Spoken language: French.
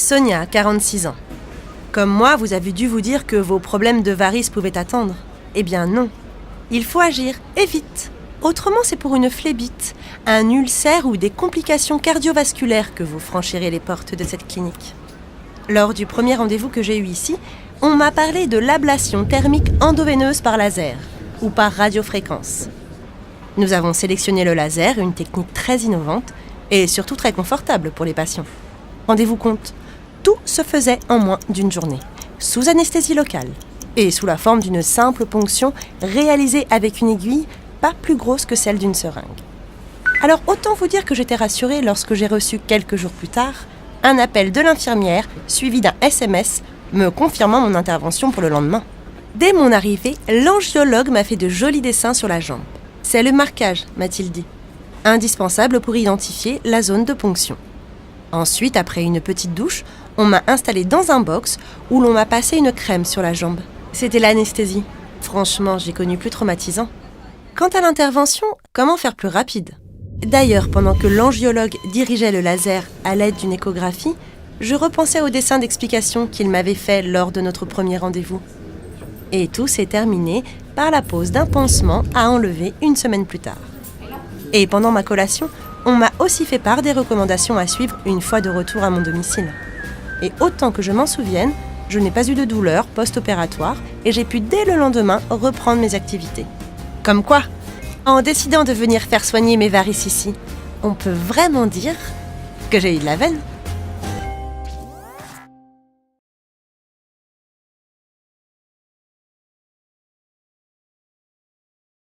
Sonia, 46 ans. Comme moi, vous avez dû vous dire que vos problèmes de varices pouvaient attendre. Eh bien non. Il faut agir, et vite. Autrement, c'est pour une phlébite, un ulcère ou des complications cardiovasculaires que vous franchirez les portes de cette clinique. Lors du premier rendez-vous que j'ai eu ici, on m'a parlé de l'ablation thermique endoveineuse par laser, ou par radiofréquence. Nous avons sélectionné le laser, une technique très innovante, et surtout très confortable pour les patients. Rendez-vous compte, tout se faisait en moins d'une journée, sous anesthésie locale, et sous la forme d'une simple ponction réalisée avec une aiguille pas plus grosse que celle d'une seringue. Alors autant vous dire que j'étais rassurée lorsque j'ai reçu quelques jours plus tard un appel de l'infirmière suivi d'un SMS me confirmant mon intervention pour le lendemain. Dès mon arrivée, l'angiologue m'a fait de jolis dessins sur la jambe. C'est le marquage, m'a-t-il dit, indispensable pour identifier la zone de ponction. Ensuite, après une petite douche, on m'a installée dans un box où l'on m'a passé une crème sur la jambe. C'était l'anesthésie. Franchement, j'ai connu plus traumatisant. Quant à l'intervention, comment faire plus rapide ? D'ailleurs, pendant que l'angiologue dirigeait le laser à l'aide d'une échographie, je repensais au dessin d'explication qu'il m'avait fait lors de notre premier rendez-vous. Et tout s'est terminé par la pose d'un pansement à enlever une semaine plus tard. Et pendant ma collation, on m'a aussi fait part des recommandations à suivre une fois de retour à mon domicile. Et autant que je m'en souvienne, je n'ai pas eu de douleur post-opératoire et j'ai pu dès le lendemain reprendre mes activités. Comme quoi, en décidant de venir faire soigner mes varices ici, on peut vraiment dire que j'ai eu de la veine.